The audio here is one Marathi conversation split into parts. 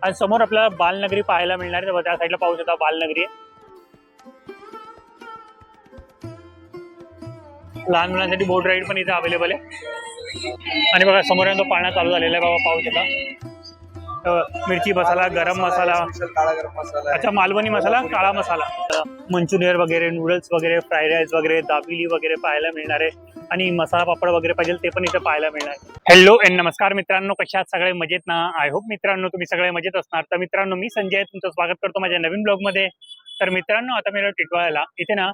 आणि समोर आपल्याला बालनगरी पाहायला मिळणार आहे. त्या साईडला पाहू शकता बालनगरी आहे. लहान मुलांसाठी बोट राईड पण इथे अवेलेबल आहे. आणि बघा समोर तो पाळणा चालू झालेला आहे बाबा, पाहू शकता. मिरची मसाला, गरम मसाला, काळा गरम मसाला, अच्छा मालवणी मसाला, काळा मसाला, मंचुरियन वगैरे, नूडल्स वगैरे, फ्राईड राईस वगैरे, दाबिली वगैरे पाहायला मिळणार आहे. आणि मसाला पापड वगैरे पाहिजे ते पण इथे पाहायला मिळणार. हॅलो एंड नमस्कार मित्रांनो, कशा आहात सगळे? मजेत ना? आय होप मित्रांनो तुम्ही सगळे मजेत असणार. तर मित्रांनो मी संजय तुमचं स्वागत करतो माझ्या नवीन ब्लॉग मध्ये. तर मित्रांनो आता मी टिटवाळ्याला इथे ना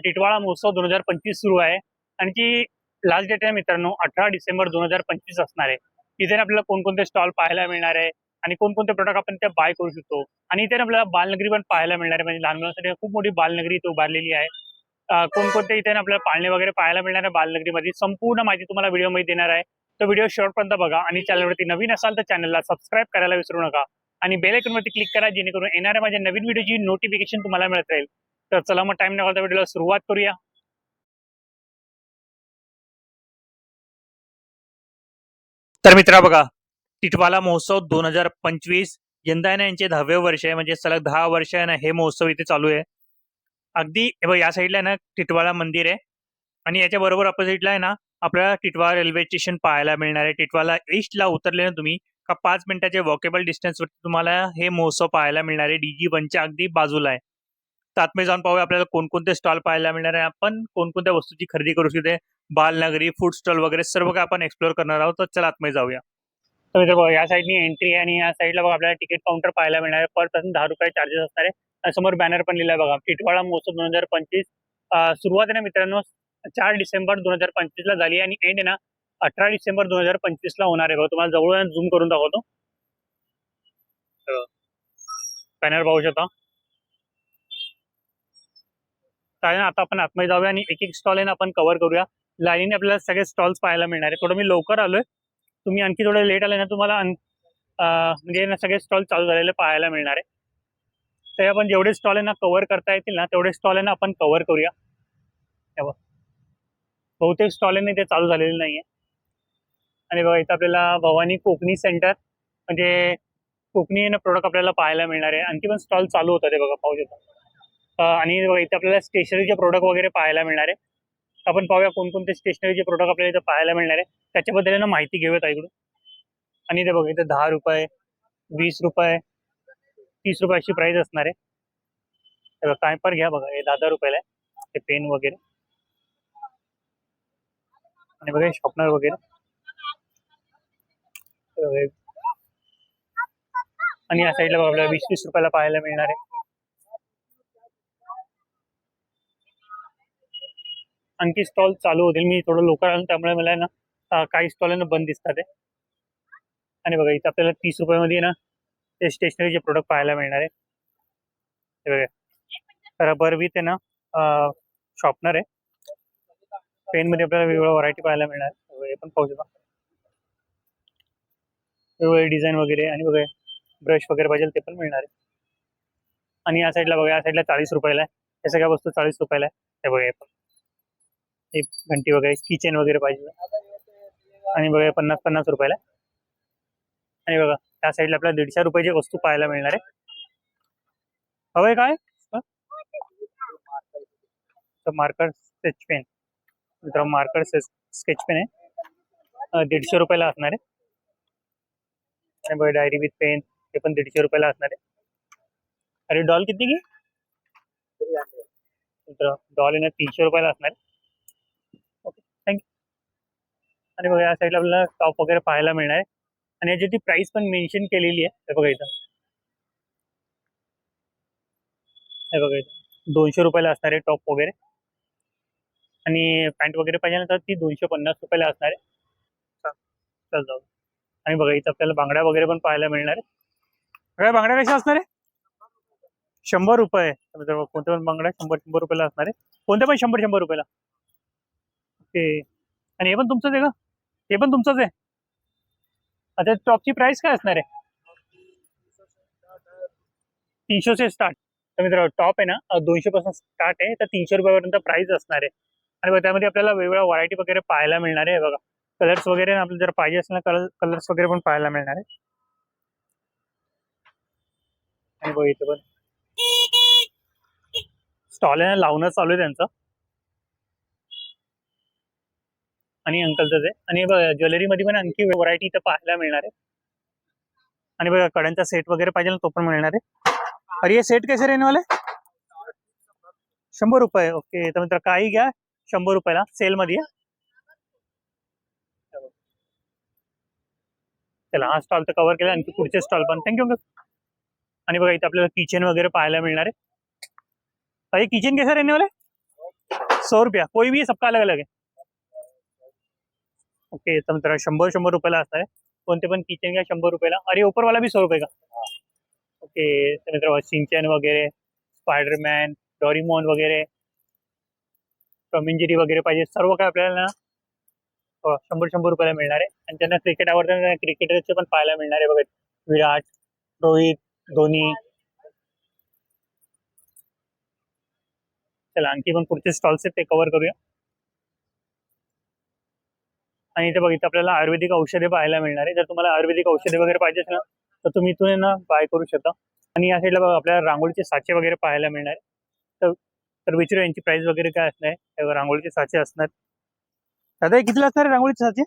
टिटवाळा महोत्सव 2025 सुरू आहे आणि ती लास्ट डेट आहे मित्रांनो 18 डिसेंबर 2025 असणार आहे. इथे आपल्याला कोणकोणते स्टॉल पाहायला मिळणार आहे आणि कोणकोणते प्रोडक्ट आपण त्या बाय करू शकतो. आणि इथे आपल्याला बालनगरी पण पाहायला मिळणार आहे. म्हणजे लहान मुलांसाठी खूप मोठी बालनगरी इथे उभारलेली आहे. कोणकोणते इथे आपल्याला पाळणे वगैरे पाहायला मिळणार आहे बालनगरीमध्ये, संपूर्ण माहिती तुम्हाला व्हिडिओमध्ये देणार आहे. तो व्हिडिओ शेवटपर्यंत बघा आणि चॅनलवरती नवीन असाल तर चॅनलला सबस्क्राईब करायला विसरू नका आणि बेल आयकॉनवरती क्लिक करा, जेणेकरून येणाऱ्या माझ्या नवीन व्हिडिओची नोटिफिकेशन तुम्हाला मिळत राहील. तर चला मग टाइम न घालता व्हिडिओला सुरुवात करूया. तर मित्रा बघा, टिटवाळा महोत्सव 2025 यंदा आहे ना यांचे 10वे वर्ष आहे. म्हणजे सलग 10 वर्ष आहे ना हे महोत्सव इथे चालू आहे. अगदी या साईडला आहे ना टिटवाळा मंदिर आहे आणि याच्या बरोबर अपोजिटला आहे ना आपल्याला टिटवाळा रेल्वे स्टेशन पाहायला मिळणार आहे. टिटवाळा ईस्टला उतरले ना तुम्ही का 5 मिनिटाचे वॉकेबल डिस्टन्सवरती तुम्हाला हे महोत्सव पाहायला मिळणार आहे. DG1च्या अगदी बाजूला आहे. तर आतमध्ये जाऊन पाहूया आपल्याला कोणकोणते स्टॉल पाहायला मिळणार आहे, आपण कोणकोणत्या वस्तूची खरेदी करू शकते. बालनगरी, फूड स्टॉल वगैरे सर्व काय आपण एक्सप्लोर करणार आहोत. तर चला आतमध्ये जाऊया. तर मित्र बघा या साईडनी एंट्री आहे आणि या साईडला बघा आपल्याला तिकीट काउंटर पाहायला मिळणार आहे. पर पर्सन 10 रुपये चार्जेस असणार आहे. समोर बॅनर पण लिहिला बघा, टिटवाळा महोत्सव 2025 सुरुवात आहे ना मित्रांनो 4 डिसेंबर 2025 ला झाली आणि एंड आहे ना 18 डिसेंबर 2025 ला होणार आहे. बघा तुम्हाला जवळून झूम करून दाखवतो. बॅनर पाहू शकता. चालेल ना, आता आपण आतमध्ये जाऊया आणि एक एक स्टॉल आहे ना आपण कव्हर करूया. लाईनीने आपल्याला सगळे स्टॉल्स पाहायला मिळणार आहे. थोडं मी लवकर आलोय, तुम्ही आणखी थोडं लेट आले ना तुम्हाला म्हणजे ना सगळे स्टॉल चालू झालेले पाहायला मिळणार आहे. तर आपण जेवढे स्टॉल आहे ना कव्हर करता येतील ना तेवढे स्टॉल आहे ना आपण कव्हर करूया. बहुतेक स्टॉल आहे ना ते चालू झालेले नाहीये. आणि बघा इथं आपल्याला भवानी कोकणी सेंटर म्हणजे कोकणी प्रोडक्ट आपल्याला पाहायला मिळणार आहे. आणखी पण स्टॉल चालू होतात ते बघा, पाहू शकता. आणि बघा इथे आपल्याला स्टेशनरीचे प्रोडक्ट वगैरे पाहायला मिळणार आहे. आपण पाहूया कोणकोणते स्टेशनरीचे प्रोडक्ट आपल्याला इथं पाहायला मिळणार आहे त्याच्याबद्दल ना माहिती घेऊयात इकडून. आणि इथे बघा इथे 10 रुपये, 20 रुपये, 30 रुपये अशी प्राइस असणार आहे. काय पण घ्या बघा, हे 10 रुपयाला आहे. ते पेन वगैरे आणि बघा शॉपनर वगैरे. आणि या साईडला बघा आपल्याला 20-20 रुपयाला पाहायला मिळणार आहे. आणखी स्टॉल चालू होतील. मी थोडं लवकर आलो त्यामुळे मला ना काही स्टॉल बंद दिसतात आहे. आणि बघा इथं आपल्याला 30 रुपयामध्ये ना ते स्टेशनरीचे प्रोडक्ट पाहायला मिळणार आहे. हे बघा रबर विथ आहे ना शॉर्पनर आहे. पेन मध्ये आपल्याला वेगवेगळ्या व्हरायटी पाहायला मिळणार आहे. हे पण पाहू शकता, वेगवेगळे डिझाईन वगैरे. आणि बघा ब्रश वगैरे पाहिजे ते पण मिळणार आहे. आणि या साईडला बघा, या साईडला 40 रुपयाला आहे. या सगळ्या वस्तू 40 रुपयाला आहे. हे बघा एक घंटी वगैरे, किचन वगैरे पाहिजे आणि बघा 50-50 रुपयाला. आणि बघा त्या साईडला आपल्याला 150 रुपयाची वस्तू पाहायला मिळणार आहे. हवंय काय मार्कर स्केच पेन, मित्र मार्कर स्केच पेन आहे 150 रुपयाला असणार आहे. आणि बघा डायरी विथ पेन ते पण 150 रुपयाला असणार आहे. अरे डॉल किती की मित्र, डॉल आहे ना 300 रुपयाला असणार आहे. Okay thank you. आणि बघा या साईडला आपल्याला टॉप वगैरे पाहायला मिळणार आहे. आणि याची ती प्राइस पण मेन्शन केलेली आहे. हे बघा इथं, हे बघा इथं 200 रुपयाला असणार आहे टॉप वगैरे. आणि पॅन्ट वगैरे पाहिजे ना तर ती 250 रुपयाला असणार आहे. चल जाऊ. आणि बघा इथं आपल्याला बांगड्या वगैरे पण पाहायला मिळणार आहे. बघा बांगड्या कशा असणार आहे? 100 रुपये. कोणत्या पण बांगड्या 100-100 रुपयाला असणार आहे. कोणत्या पण 100-100 रुपयाला. ओके. आणि हे पण तुमचंच आहे का? हे पण तुमचंच आहे. अच्छा टॉपची प्राइस काय असणार आहे? 300 से स्टार्ट. तर मित्र टॉप आहे ना 200 पासून स्टार्ट आहे, तर 300 रुपयापर्यंत प्राइस असणार आहे. आणि त्यामध्ये आपल्याला वेगवेगळ्या व्हरायटी वगैरे पाहायला मिळणार आहे. बघा कलर्स वगैरे आपल्याला जर पाहिजे असेल ना कलर्स वगैरे पण पाहायला मिळणार आहे. आणि बघ इथे पण स्टॉल आहे ना, लावणं चालू आहे त्यांचं. आणि अंकलचं ते. आणि ज्वेलरी मध्ये पण आणखी व्हरायटी इथं पाहायला मिळणार आहे. आणि बघा कड्यांचा सेट वगैरे पाहिजे ना, तो पण मिळणार आहे. अरे ये सेट कैसे रहने वाले? 100 रुपये. ओके, तर मित्र काही घ्या 100 रुपयाला सेल मध्ये आहे. चला हा स्टॉल तर कव्हर केला, आणखी पुढचे स्टॉल पण. Thank you uncle. आणि बघा इथे आपल्याला किचन वगैरे पाहायला मिळणार आहे. ये किचन कैसे रहने वाले? 100 रुपया. कोई भी है, सबका अलग अलग है. ओके, तर मित्र 100 रुपयाला असणार आहे. कोणते पण किचन घ्या 100 रुपयाला. अरे ऊपर वाला भी 100 रुपये का? ओके, तर मित्र सिंचन वगैरे, स्पायडरमॅन, डोरीमॉन वगैरे, टॉम अँड जेरी वगैरे पाहिजे, सर्व काय आपल्याला ना 100 रुपयाला मिळणार आहे. आणि त्यांना क्रिकेट आवडतं, क्रिकेटरचे पण पाहायला मिळणार आहे बघा. विराट, रोहित, धोनी. चला आणखी पण पुढचे स्टॉल्स आहेत ते कव्हर करूया. आणि इथे बघितलं आपल्याला आयुर्वेदिक औषधे पाहायला मिळणार आहे. जर तुम्हाला आयुर्वेदिक औषधे वगैरे पाहिजे असेल ना, तर तुम्ही इथून ना बाय करू शकता. आणि या साईडला बघा आपल्याला रांगोळीचे साचे वगैरे पाहायला मिळणार आहे. तर विचारू यांची प्राइस वगैरे काय असणार आहे. रांगोळीचे साचे असणार. दादा हे कितीला असणार आहे रांगोळीचे साचे?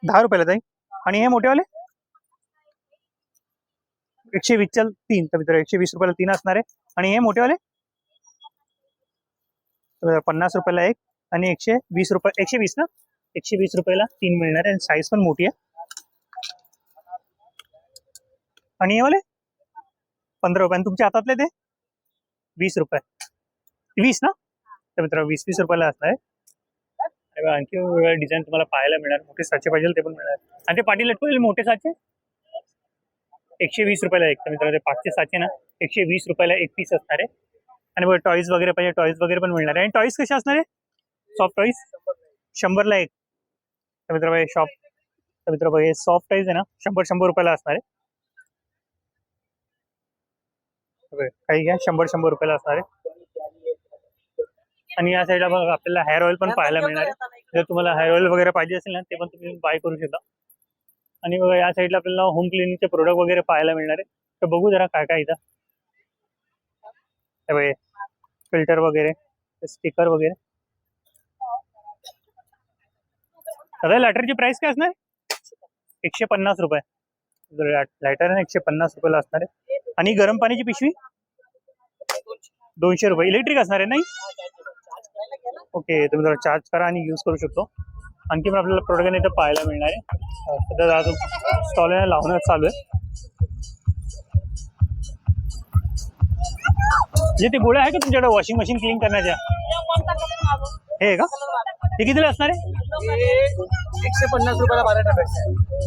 10 रुपयाला ताई. आणि हे मोठेवाले 120 3. तर मित्र 120 रुपयाला 3 असणार आहे. आणि हे मोठेवाले 50 रुपयाला 1. आणि 120 रुपये, 120 ना, 120 रुपयाला 3 मिळणार आहे. आणि साईज पण मोठी आहे. आणि हे वाले 15 रुपये. तुमच्या हातातले ते 20 रुपये. 20 ना, तर मित्र 20 रुपयाला असणार आहे. आणखी डिझाईन तुम्हाला पाहायला मिळणार. मोठे साचे पाहिजे ते पण मिळणार. आणि ते पाठी लटकवलेले मोठे साचे 120 रुपयाला 1. तर मित्र ते 5चे साचे ना 120 रुपयाला 1 पीस असणार आहे. आणि बघा टॉईज वगैरे पाहिजे, टॉईज वगैरे पण मिळणार आहे. आणि टॉईज कसे असणार आहे? सॉफ्ट टॉईज 100ला 1. तर मित्र हे तर मित्र हे सॉफ्ट टॉईज आहे ना 100 रुपयाला असणार आहे. काही घ्या 100 रुपयाला असणार आहे. आणि या साईडला बघा आपल्याला हेअर ऑइल पण पाहायला मिळणार आहे. जर तुम्हाला हेअर ऑइल वगैरे पाहिजे असेल ना, ते पण तुम्ही बाय करू शकता. आणि बघा या साईडला आपल्याला होम क्लिनिंगचे प्रोडक्ट वगैरे पाहायला मिळणार आहे. तर बघू जरा काय काय इथं. फिल्टर वगैरे, स्टिकर वगैरे. आता लायटरची प्राइस काय असणार? 150 रुपये. लायटर 150 रुपयाला असणार आहे. आणि गरम पाण्याची पिशवी 200 रुपये. इलेक्ट्रिक असणार आहे नाही? ओके, तुम्ही जरा चार्ज करा आणि यूज करू शकतो. आणखी पण आपल्याला प्रोडक्ट इथं पाहायला मिळणार आहे. सध्या अजून स्टॉल लावणं चालू आहे. म्हणजे ते गोळ्या आहे का तुमच्याकडे वॉशिंग मशीन क्लीन करण्याच्या? हे का? ते कितीला असणार आहे? 150 रुपयाला 12 डबे.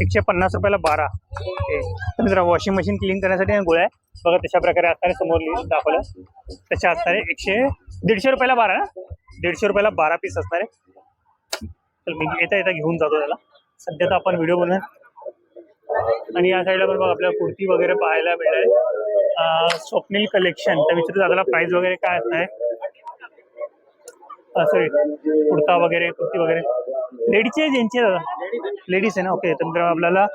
150 रुपयाला 12. ओके, तर मित्र वॉशिंग मशीन क्लीन करण्यासाठी गोळ्या आहे बघा. तशा प्रकारे असणारे समोर दाखवलं तशा असणारे 150 रुपयाला 12 ना, 150 रुपयाला 12 पीस असणार आहे. तर मी येता घेऊन जातो त्याला. सध्या तर आपण व्हिडिओ बनवूया. आणि या साईडला पण बघा आपल्याला कुर्ती वगैरे पाहायला मिळणार आहे. स्वप्नील कलेक्शन. तर विचारू दादाला प्राइस वगैरे काय असणार आहे? सॉरी, कुर्ता वगैरे, कुर्ती वगैरे लेडीजचे जेंट्सचे दादा? लेडीज आहे ना. ओके, तर आपल्याला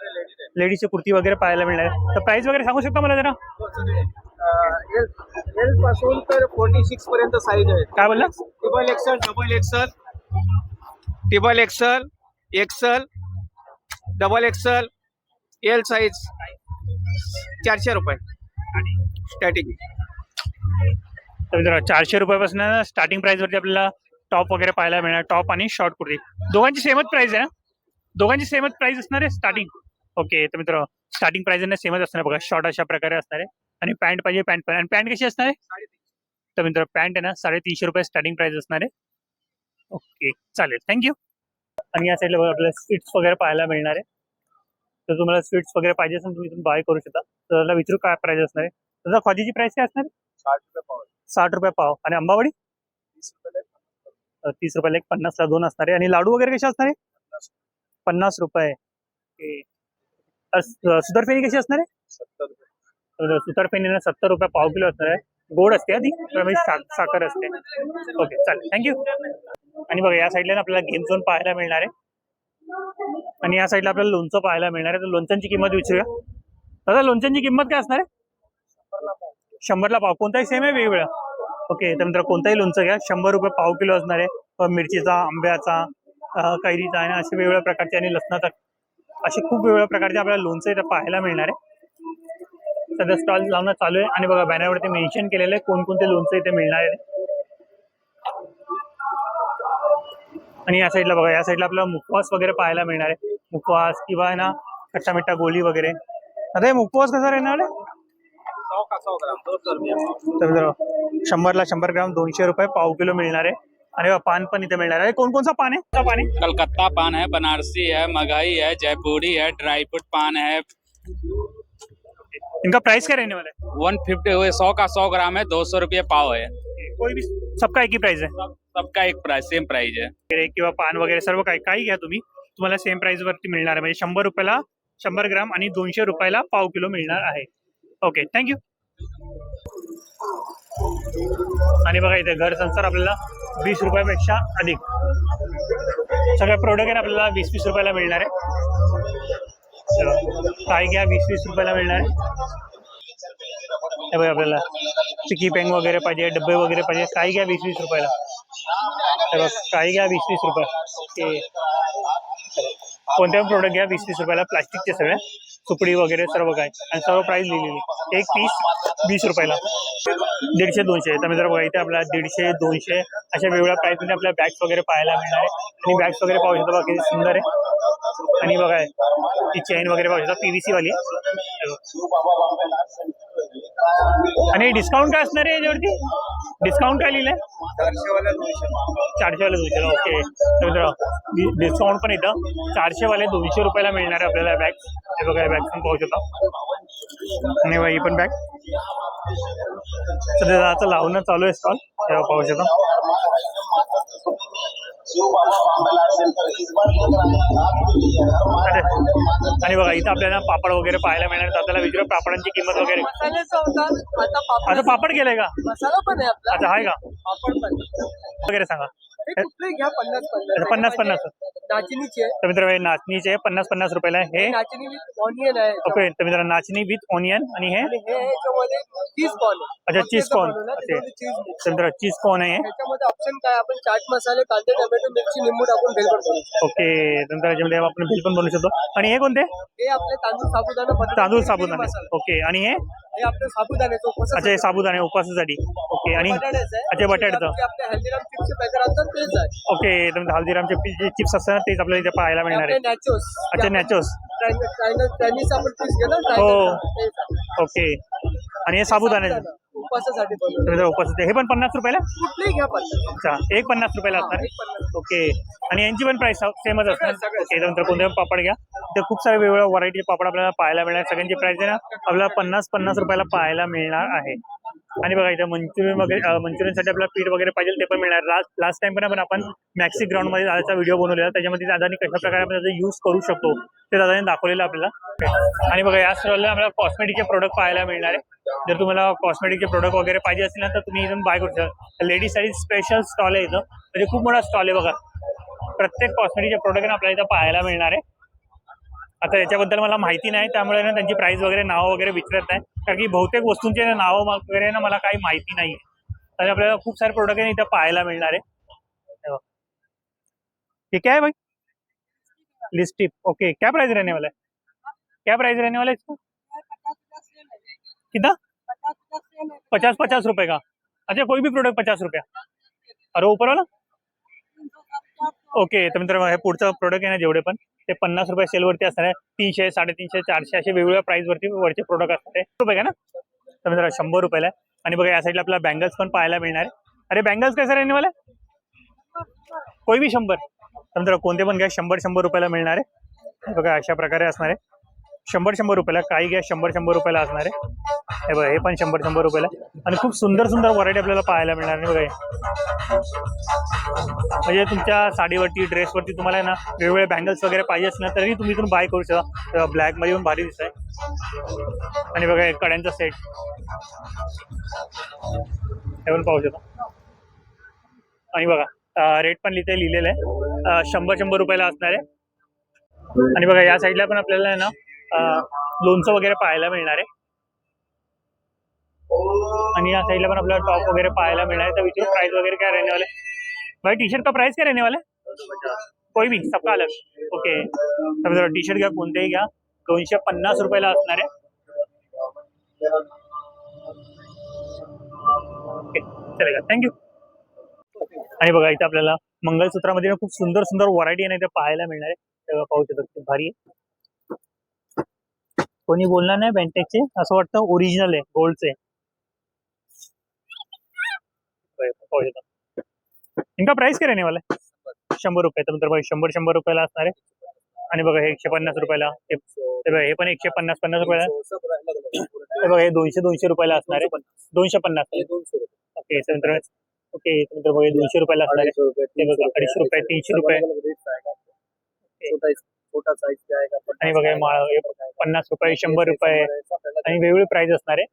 लेडीजची कुर्ती वगैरे पाहायला मिळणार आहे. तर प्राइस वगैरे सांगू शकता मला जरा? एल पासून तर 46 पर्यंत साईज आहे. काय बोलला? Triple XL, double XL, triple XL, XL, double XL, L size 400 रुपये स्टार्टिंग. तर 400 रुपयापासून स्टार्टिंग प्राइस वरती आपल्याला टॉप वगैरे पाहायला मिळणार. टॉप आणि शॉर्ट कुर्ती दोघांची सेमच प्राइस आहे ना? दोघांची सेमच प्राइस असणार आहे स्टार्टिंग. ओके, तर मित्र स्टार्टिंग प्राइस सेमच असणार आहे बघा. शॉर्ट अशा प्रकारे असणार आहे. आणि पॅन्ट पाहिजे पॅन्ट पण. आणि पॅन्ट कशी असणार आहे? तर मित्र पॅन्ट आहे ना 350 रुपये स्टार्टिंग प्राइस असणार आहे. ओके चालेल, थँक्यू. आणि या साईडला आपल्याला स्वीट्स वगैरे पाहायला मिळणार आहे. तर तुम्हाला स्वीट्स वगैरे पाहिजे असेल तुम्ही इथून बाय करू शकता. तर त्याला विचारू काय प्राइस असणार आहे. त्याचा खादीची प्राइस काय असणार आहे? 60 रुपये पाव. 60 रुपये पाव. आणि आंबावडी 30 रुपये. 30 रुपयाला 1, 50ला 2 असणार आहे. आणि लाडू वगैरे कसे असणार आहे? 50 रुपये. सुतारफेणी कशी असणार आहे? 70 रुपये. सुतारफेणी 70 रुपये पाव किलो असणार आहे. गोड असते आधी, साखर असते. ओके चालेल, थँक्यू. आणि बघा या साईडला आपल्याला गेम झोन पाहायला मिळणार आहे. आणि या साईडला आपल्याला लोणचं पाहायला मिळणार आहे. तर लोणच्यांची किंमत विचारूया. दादा लोणच्यांची किंमत काय असणार आहे? 100ला पाव. कोणताही सेम आहे वेगवेगळा? ओके, त्यानंतर कोणताही लोणचं घ्या 100 रुपये पाव किलो असणार आहे. मिरचीचा, आंब्याचा, कैरीचा आहे ना, असे वेगवेगळ्या प्रकारचे आणि लसणाचा, असे खूप वेगवेगळ्या प्रकारचे आपल्याला लोणचं इथं पाहायला मिळणार आहे. सध्या स्टॉल लावणं चालू आहे आणि बघा बॅनरवरती मेन्शन केलेलं आहे कोणकोणते लोणचं इथे मिळणार आहे. आणि या साईडला बघा, या साईडला आपल्याला मुखवास वगैरे पाहायला मिळणार आहे. मुखवास किंवा आहे ना खट्टा मिठा गोली वगैरे. आता हे मुखवास कसा राहणार आहे? 100 ग्राम 200 रुपये. तर 100ला 100 ग्राम 200 रुपये पाव किलो मिळणार आहे. आणि पान पण इथे मिळणार आहे. कोणकोणचा पान आहे? पान आहे कलकत्ता पान है, बनारसी है, मगही है, जयपुरी है, ड्राई फ्रूट पान है। इनका प्राइस क्या रहने वाला है? 150 हुए 100 का 100 ग्राम है, 200 रुपये पाव है। कोई भी सबका एक ही प्राइस है? सबका एक प्राइस सेम प्राइस है। वगैरे किंवा पान वगैरे सर्व काही घ्या तुम्हाला सेम प्राइस वरती मिळणार आहे. म्हणजे 100 रुपयाला 100 ग्राम आणि 200 रुपयाला पाव किलो मिळणार आहे. Okay, thank you. आणि बघा इथे घर संसार आपल्याला 20 रुपयापेक्षा अधिक सगळे प्रोडक्ट आहे ना आपल्याला 20-20 रुपयाला मिळणार आहे. काय घ्या 20-20 रुपयाला मिळणार आहे. हे बघा आपल्याला पिकी पेंग वगैरे पाहिजे, डब्बे वगैरे पाहिजे, काही घ्या 20-20 रुपयाला. हे बघ काही घ्या 20-20 रुपये. ओके, कोणत्याही प्रोडक्ट घ्या 20-20 रुपयाला. प्लास्टिकचे सगळे सुपडी वगैरे सर्व काय आणि सर्व प्राइस लिहिलेली. एक पीस 20 रुपयाला. 150-200. तर मित्र बघा इथे आपल्याला 150-200 अशा वेगवेगळ्या प्राइसमध्ये आपल्याला बॅग्स वगैरे पाहायला मिळणार आहे. आणि बॅग्स वगैरे पाहू शकता बघा किती सुंदर आहे. आणि बघा ही चेन वगैरे पाहू शकता PVC वाली. आणि डिस्काउंट काय असणार आहे याच्यावरती? डिस्काउंट काय लिहिलंय? 400 वाला 200. 400 वाले 200. ओके, तर मित्र डिस्काउंट पण इथं 400 वाले 200 रुपयाला मिळणार आहे आपल्याला बॅग. हे बघा बॅग पण पाहू शकता. आणि ही पण बॅग सध्या आता लावणं चालू आहे स्टॉल, तेव्हा पाहू शकता. आणि बघा इथं आपल्याला पापड वगैरे पाहायला मिळणार. तर आपल्याला विचारू पापडांची किंमत वगैरे. आता पापड गेलाय का? मसाला पण आहे आपला. आता आहे का पापड पण वगैरे सांगा. हे कुठले घ्या 50-50. 50-50. नाचणीची आहे. तर मित्र नाचणीचे 50-50 रुपयाला आहे. हे नाचणी विथ ऑनियन आहे. ओके, तर मित्र नाचणी विथ ऑनियन. आणि हे आणि हे याच्यामध्ये चीज कॉर्न आहे. अच्छा, चीज कॉर्न. चीज मिक्स. तर मित्र चीज कॉर्न आहे. त्याच्यामध्ये ऑप्शन काय आपण चाट मसाले, कांदे, टोमॅटो, मिरची, लिंबू टाकून भेल पण बनवू शकतो. ओके, नंतर याच्यामध्ये आपण बिल पण बनवू शकतो. आणि हे कोणते? हे आपले तांदूळ साबुदाणा बटाटा तांदूळ मिरची साबुदाणे. मसाला. ओके, आणि हे हे आपले साबुदाणे तो कसं अच्छा हे साबुदाणे उपवासासाठी. ओके, आणि बटाट्याचं आहे. अच्छा बटाट्याचं. जे आपले हल्दीराम चिप्सचे पॅकेट असतात तेच आहे. ओके, तर हल्दीरामचे चिप्स असतात तेच आपल्याला इथे पाहायला मिळणार आहे. नॅचोस. अच्छा नॅचोस. चायनीज आपण पीस घेतो. हो. ओके, आणि हे साबुदाणे उपवासासाठी बनवतो. उपवास हे पण 50 रुपयाला. कुठलेही घ्या 50. अच्छा, एक 50 रुपयाला असणार आहे. ओके, आणि यांची पण प्राइस सेमच असणार. ओके, त्यानंतर कोणते पापड घ्या. ते खूप सारे वेगवेगळ्या व्हरायटीचे पापड आपल्याला पाहायला मिळणार. सगळ्यांची प्राइस आहे ना आपल्याला 50-50 रुपयाला पाहायला मिळणार आहे. आणि बघा इथे मंचुरियन वगैरे, मंचुरियनसाठी आपल्याला पीठ वगैरे पाहिजे ते पण मिळणार. लास्ट टाइम पण आपण मॅक्सी ग्राउंडमध्ये दादाचा व्हिडिओ बनवलेला, त्याच्यामध्ये दादानी कशा प्रकारे आपण त्याचा यूज करू शकतो ते दादाने दाखवलेलं आपल्याला. आणि बघा या स्टॉलला आपल्याला कॉस्मेटिकचे प्रोडक्ट पाहायला मिळणार आहे. जर तुम्हाला कॉस्मेटिकचे प्रोडक्ट वगैरे पाहिजे असतील ना तर तुम्ही इथून बाय करू शकता. लेडीजसाठी स्पेशल स्टॉल आहे इथं, म्हणजे खूप मोठा स्टॉल आहे बघा. प्रत्येक कॉस्मेटिकचे प्रोडक्ट आपल्याला इथं पाहायला मिळणार आहे. आता याच्याबद्दल मला माहिती नाही, त्यामुळे ना त्यांची प्राइस वगैरे नाव वगैरे विचारत नाही, कारण की बहुतेक वस्तूंचे नावं वगैरे ना मला काही माहिती नाही. तर आपल्याला खूप सारे प्रोडक्ट इथं पाहायला मिळणार आहे. ठीक आहे भाई, लिपस्टिक. ओके, क्या प्राइस रहने वाला है? क्या प्राइस रहने वाला है इसका? कितना? 50-50 रुपए का. अच्छा, कोई भी प्रोडक्ट 50 रुपया. अरे ऊपर वाला. ओके, तर मित्र हे पुढचं प्रोडक्ट आहे ना जेवढे पण ते 50 रुपये सेलवरती असणार आहे. 300, 350, 400 असे वेगवेगळ्या प्राइसवरती वरचे प्रोडक्ट असतात. रुपये का ना. तर मित्र 100 रुपयाला आहे. आणि बघा या साईडला आपल्याला बँगल्स पण पाहायला मिळणार आहे. अरे बँगल्स कैसे रहने वाला है? कोई भी 100. तर मित्र कोणते पण घ्या 100-100 रुपयाला मिळणार आहे. बघा अशा प्रकारे असणार आहे. 100-100 रुपयाला. काही घ्या 100-100 रुपयाला असणार आहे. हे बघा हे पण 100-100 रुपयाला. आणि खूप सुंदर सुंदर व्हरायटी आपल्याला पाहायला मिळणार आहे. बघा म्हणजे तुमच्या साडीवरती, ड्रेसवरती तुम्हाला ना वेगवेगळे बँगल्स वगैरे पाहिजे असतील ना तरी तुम्ही इथून बाय करू शकता. ब्लॅकमध्ये पण भारी दिसत आहे. आणि बघा कड्यांचा सेट हे पण पाहू शकता. आणि बघा रेट पण लिहिलेलं आहे. 100-100 रुपयाला असणार आहे. आणि बघा या साईडला पण आपल्याला आहे ना लोणचं वगैरे पाहायला मिळणार आहे. आणि या साईडला पण आपल्याला टॉप वगैरे पाहायला मिळणार आहे. तर विचारू प्राइस वगैरे क्या रहने वाले भाई? टी शर्ट का प्राइस क्या रहने वाला है? कोई भी सबका अलग. ओके, तर टी शर्ट घ्या, कोणतेही घ्या, 250 रुपयाला असणार आहे. ओके, चलेगा, थँक्यू. आणि बघा इथे आपल्याला मंगलसूत्रामध्ये खूप सुंदर सुंदर व्हरायटी आहे ते पाहायला मिळणार आहे. तेव्हा पाहू शकतो, खूप भारी आहे. कोणी बोलणार नाही बेंटेक्सचे, असं वाटतं ओरिजिनल आहे, गोल्डचे. इनका प्राइस क्या रहने वाला है? 100 रुपये. तर बघा 100 रुपयाला असणार आहे. आणि बघा हे 150 रुपयाला, हे बघा हे पण 150 रुपयाला. हे बघा हे 200 रुपयाला असणार आहे. 250. ओके, तर ओके, तर बघा 200 रुपयाला असणार आहे. हे बघा 250 रुपये, 300 रुपये. आणि बघा हे 50 रुपये, 100 रुपये आणि वेगवेगळे प्राइस असणार आहे.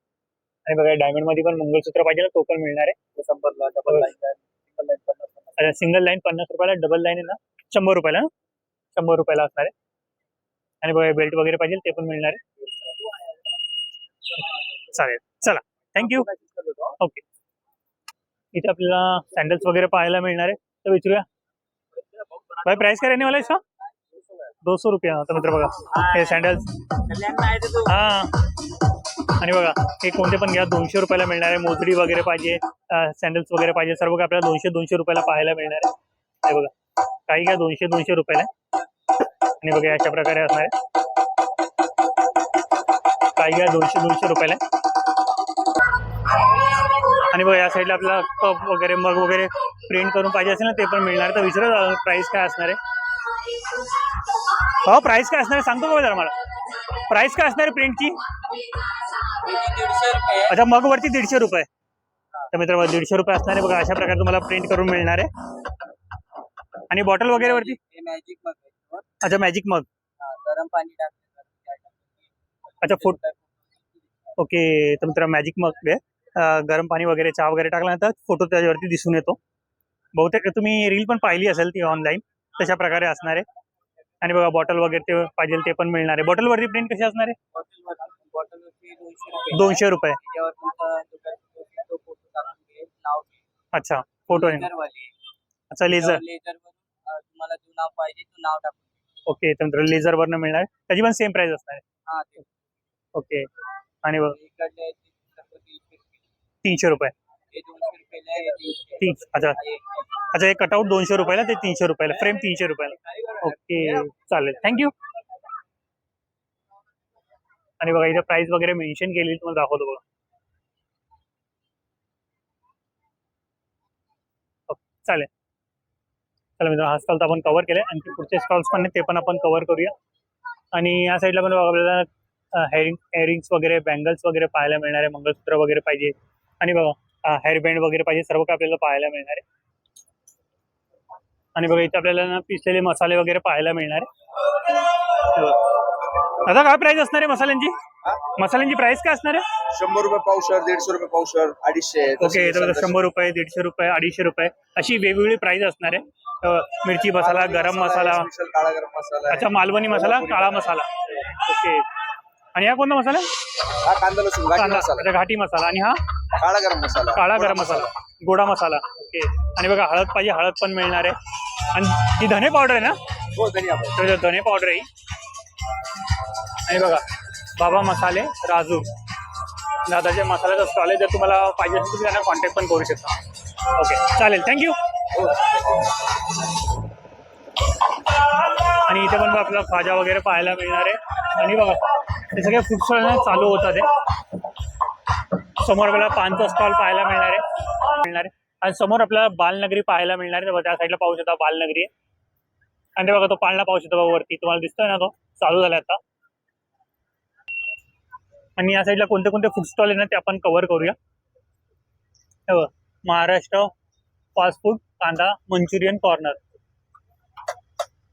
आणि बघा डायमंड मध्ये पण मंगळसूत्र पाहिजे ना, तो पण मिळणार आहे. सिंगल लाईन 50 रुपयाला, डबल लाईन आहे ना 100 रुपयाला, 100 रुपयाला असणार आहे. आणि बघा बेल्ट वगैरे पाहिजे ते पण मिळणार आहे. चालेल, चला, थँक्यू. ओके, इथे आपल्याला सॅन्डल्स वगैरे पाहायला मिळणार आहे. तर विचारूया भाई प्राइस काय रहने वाला है इसका? 200 रुपया. तर मित्र बघा हे सॅन्डल्स, हा. आणि बघा हे कोणते पण घ्या, 200 रुपयाला मिळणार आहे. मोजडी वगैरे पाहिजे, सॅन्डल्स वगैरे पाहिजे, सर्व काय आपल्याला 200 रुपयाला पाहायला मिळणार आहे. हे बघा काही घ्या 200 रुपयाला. आणि बघा अशा प्रकारे असणार आहे. काही घ्या 200 रुपयाला. आणि बघा या साईडला आपल्याला कप वगैरे, मग वगैरे प्रिंट करून पाहिजे असेल ना, ते पण मिळणार. तर विचारा प्राइस काय असणार आहे. हो, प्राइस काय असणार आहे सांगतो का जरा मला? प्राइस काय असणार आहे प्रिंटची? 150 रुपये. अच्छा, मग वरती 150 रुपये. तर मित्र 150 रुपये असणार आहे. बघा अशा प्रकारे तुम्हाला प्रिंट करून मिळणार आहे. आणि बॉटल वगैरे वरती, मॅजिक मग. अच्छा मॅजिक मग, गरम पाणी अच्छा फूड. ओके, तर मित्र मॅजिक मग आहे. गरम पाणी वगैरे, चहा वगैरे टाकल्यानंतर फोटो त्याच्यावरती दिसून येतो. बहुतेक तुम्ही रील पण पाहिली असेल ती ऑनलाईन, तशा प्रकारे असणार आहे. आणि बघा बॉटल वगैरे ते पाहिजे ते पण मिळणार आहे. बॉटल वरती प्रिंट कशी असणार आहे? 200 रुपये. अच्छा, फोटो आहे. अच्छा, लेझर. तुम्हाला जो नाव पाहिजे तो नाव टाकू. ओके, तर लेझर वरनं मिळणार. त्याची पण सेम प्राइस असणार आहे. ओके, आणि बघा 300 रुपये. अच्छा अच्छा, हे कटआउट 200 रुपयाला, ते 300 रुपयाला, फ्रेम 300 रुपयाला. ओके, चालेल, थँक्यू. आणि बघा इथे प्राइस वगैरे मेन्शन केली, तुम्हाला दाखवतो बघा. चालेल, चला मित्रांनो, हा स्टॉल तर आपण कव्हर केलाय. आणखी पुढचे स्टॉल्स पण ते पण आपण कव्हर करूया. आणि या साईडला पण बघा आपल्याला हेअरिंग्स वगैरे, बँगल्स वगैरे पाहायला मिळणार आहे. मंगळसूत्र वगैरे पाहिजे, आणि बघा हेअरबँड वगैरे पाहिजे, सर्व काय आपल्याला पाहायला मिळणार आहे. आणि बघा इथे आपल्याला ना पिसलेले मसाले वगैरे पाहायला मिळणार आहे. आता काय प्राइस असणार आहे मसाल्यांची? मसाल्यांची प्राइस काय असणार आहे? 100 रुपये पावशर, 150 रुपये पावशर, 250. ओके, तर 100 रुपये, 150 रुपये, 250 रुपये अशी वेगवेगळी प्राइस असणार आहे. मिरची मसाला, गरम मसाला, काळा गरम मसाला. अच्छा मालवणी मसाला, काळा मसाला. ओके, आणि हा कोणता मसाला? हा कांदा लसूण घाटी कांदा, मसाला. अच्छा घाटी मसाला. आणि हा काळा गरम मसाला. काळा गरम मसाला, गोडा मसाला. ओके, आणि बघा हळद पाहिजे, हळद पण मिळणार आहे. आणि ही धने पावडर आहे ना? हो, धनिया पावडर. तर धने पावडर आहे. आणि बघा बाबा मसाले, राजू दादाचे मसाल्याचा स्टॉल आहे. जर तुम्हाला पाहिजे असेल तुम्ही त्यांना कॉन्टॅक्ट पण करू शकता. ओके, चालेल, थँक्यू. आणि इथे पण आपल्याला खाजा वगैरे पाहायला मिळणार आहे. आणि बघा हे सगळे फूड स्टॉल चालू होतात. समोर आपल्याला पानचा स्टॉल पाहायला मिळणार आहे. आणि समोर आपल्याला बालनगरी पाहायला मिळणार आहे. त्या साईडला पाहू शकता बालनगरी. आणि ते बघा तो पाळणा पाहू शकता बघा वरती, तुम्हाला दिसतोय ना, तो चालू झाला आता. आणि या साईडला कोणते कोणते फूड स्टॉल आहे ना ते आपण कव्हर करूया. महाराष्ट्र फास्ट फूड कांदा मंचुरियन कॉर्नर.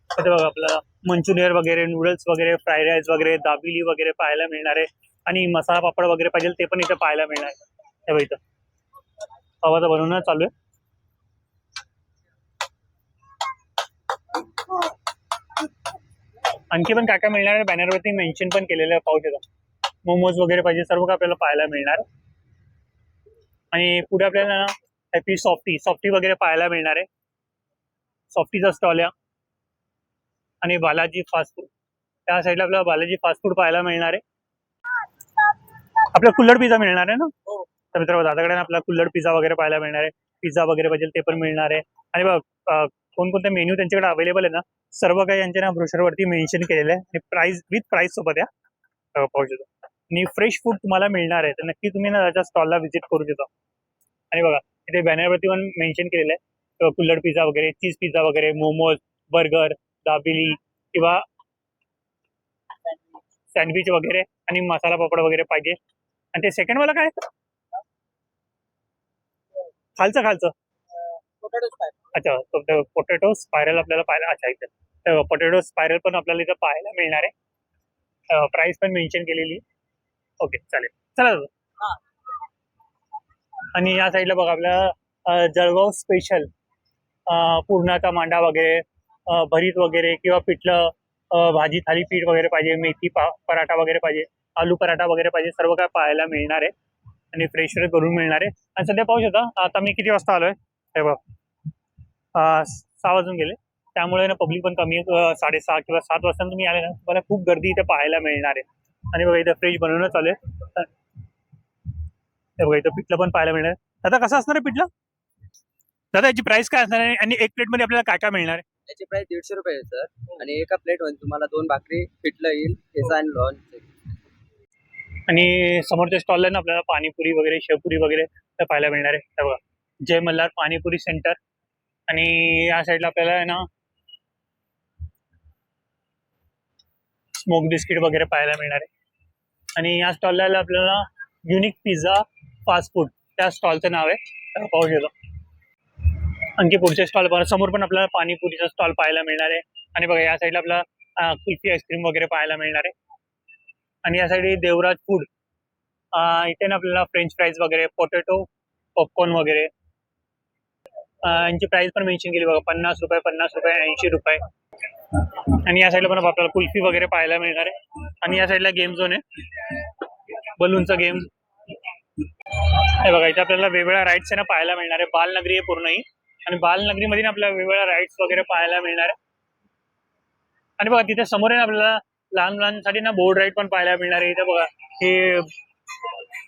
इथे बघा आपल्याला मंचुरियन वगैरे, नूडल्स वगैरे, फ्राईड राईस वगैरे, दाबिली वगैरे पाहायला मिळणार आहे. आणि मसाला पापड वगैरे पाहिजे ते पण इथे पाहायला मिळणार आहे. हे बघा इथं पावाचं बनवणं चालू आहे. आणखी पण काय काय मिळणार आहे बॅनरवरती मेन्शन पण केलेलं आहे, पाहू शकता. मोमोज वगैरे पाहिजे सर्व काय आपल्याला पाहायला मिळणार. आणि पुढे आपल्याला हॅपी सॉफ्टी वगैरे पाहायला मिळणार आहे. सॉफ्टीचा स्टॉल आहे. आणि बालाजी फास्ट फूड, त्या साईडला आपल्याला बालाजी फास्ट फूड पाहायला मिळणार आहे. आपल्याला कुल्हड पिझ्झा मिळणार आहे ना. तर मित्रांनो दादाकडे आपल्याला कुल्हड पिझ्झा वगैरे पाहायला मिळणार आहे. पिझ्झा वगैरे पाहिजे ते पण मिळणार आहे. आणि बघ कोणकोणते मेन्यू त्यांच्याकडे अवेलेबल आहे ना, सर्व काही यांच्या ना ब्रोशरवरती मेन्शन केलेलं आहे. आणि प्राइस विथ प्राइस सोबत या पाहू शकतो. आणि फ्रेश फूड तुम्हाला मिळणार आहे, तर नक्की तुम्ही ना त्याच्या स्टॉलला व्हिजिट करू शकता. आणि बघा इथे बॅनरवरती पण मेन्शन केलेलं आहे कुल्हड पिझ्झा वगैरे, चीज पिझ्झा वगैरे, मोमोज, बर्गर, दाबिली किंवा सँडविच वगैरे आणि मसाला पापड वगैरे पाहिजे. आणि ते सेकंड वाला काय खालचं अच्छा, पोटॅटो स्पायरल आपल्याला पाहायला, अच्छा इथे पोटॅटो स्पायरल पण आपल्याला इथं पाहायला मिळणार आहे. प्राइस पण मेन्शन केलेली. ओके चालेल, चला दादा. आणि या साईडला बघा आपल्या जळगाव स्पेशल पुरणाचा मांडा वगैरे, भरीत वगैरे किंवा पिठलं भाजी थालीपीठ वगैरे पाहिजे, मेथी पराठा वगैरे पाहिजे, आलू पराठा वगैरे पाहिजे, सर्व काय पाहायला मिळणार आहे. आणि फ्रेश करून मिळणार आहे. आणि सध्या पाहू शकता आता मी किती वाजता आलोय, हे बघ 6 वाजून गेले, त्यामुळे ना पब्लिक पण कमी आहे. 6:30 किंवा 7 वाजता तुम्ही आले ना, तुम्हाला खूप गर्दी इथे पाहायला मिळणार आहे. आणि बघा इथं फ्रेश बनवणं चालू आहे. हे बघा इथं पिठलं पण पाहायला मिळणार आहे. दादा कसं असणार आहे पिठलं? दादा याची प्राइस काय असणार आहे आणि एक प्लेट मध्ये आपल्याला काय काय मिळणार आहे? याची प्राइस 150 रुपये आहे सर. आणि एका प्लेट मध्ये तुम्हाला 2 भाकरी, पिठलं येईल, ठेचा आणि लोणचं. आणि समोरच्या स्टॉलला ना आपल्याला पाणीपुरी वगैरे, शेवपुरी वगैरे तर पाहायला मिळणार आहे. हे बघा जय मल्हार पाणीपुरी सेंटर. आणि या साईडला आपल्याला आहे ना स्मोक बिस्किट वगैरे पाहायला मिळणार आहे. आणि या स्टॉलला आपल्याला युनिक पिझ्झा फास्ट फूड त्या स्टॉलचं नाव आहे, पाहू शकतो. आणखी पुढचे स्टॉल समोर पण आपल्याला पाणीपुरीचा स्टॉल पाहायला मिळणार आहे. आणि बघा या साईडला आपल्याला कुल्फी आईस्क्रीम वगैरे पाहायला मिळणार आहे. आणि या साईड देवराज फूड, इथे ना आपल्याला फ्रेंच फ्राईज वगैरे, पोटॅटो पॉपकॉर्न वगैरे यांची प्राइस पण मेन्शन केली बघा, 50 रुपये, 50 रुपये, 80 रुपये. आणि या साईडला पण आपल्याला कुल्फी वगैरे पाहायला मिळणार आहे. आणि या साईडला गेम झोन आहे, बलूनचा गेम. हे बघा इथे आपल्याला वेगवेगळ्या राईड्स आहे ना पाहायला मिळणार आहे. बालनगरी आहे पूर्ण ही. आणि बालनगरीमध्ये ना आपल्याला वेगवेगळ्या राईड्स वगैरे पाहायला मिळणार आहे. आणि बघा तिथे समोर आहे ना आपल्याला लहान मुलांसाठी ना बोर्ड राईड पण पाहायला मिळणार आहे. इथे बघा हे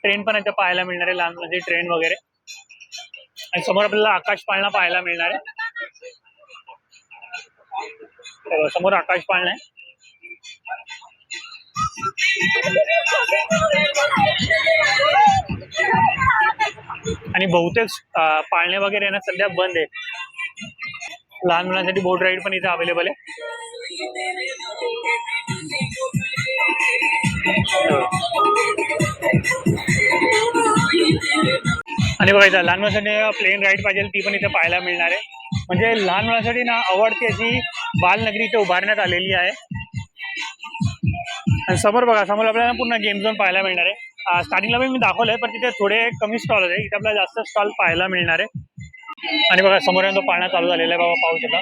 ट्रेन पण इथे पाहायला मिळणार आहे, लहान मुलांची ट्रेन वगैरे. आणि समोर आपल्याला आकाश पाळणा पाहायला मिळणार आहे. समोर आकाश पाळणा आहे. आणि बहुतेक पाळणे वगैरे ना सध्या बंद आहे. लहान मुलांसाठी बोट राईड पण इथे अवेलेबल आहे. आणि बघा इथं लहान मुलांसाठी प्लेन राईड पाहिजे ती पण इथे पाहायला मिळणार आहे. म्हणजे लहान मुलांसाठी ना आवडती अशी बालनगरी इथे उभारण्यात आलेली आहे. आणि समोर बघा समोर आपल्याला पूर्ण गेम झोन पाहायला मिळणार आहे. स्टार्टिंगला पण मी दाखवलंय, पण तिथे थोडे कमी स्टॉल आहे, इथे आपल्याला जास्त स्टॉल पाहायला मिळणार आहे. आणि बघा समोर तो पाळणा चालू झालेला आहे, बाबा पाहू शकता.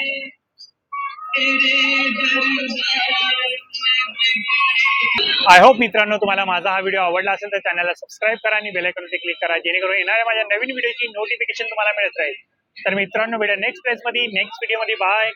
आय होप मित्रांनो तुम्हाला माझा हा व्हिडिओ आवडला असेल तर चॅनलला सबस्क्राईब करा आणि बेल आयकॉनवरती क्लिक करा, जेणेकरून येणाऱ्या माझ्या नवीन व्हिडिओची नोटिफिकेशन तुम्हाला मिळत राहील. तर मित्रांनो भेटूया नेक्स्ट प्लेस मध्ये, नेक्स्ट व्हिडिओ मध्ये. बाय.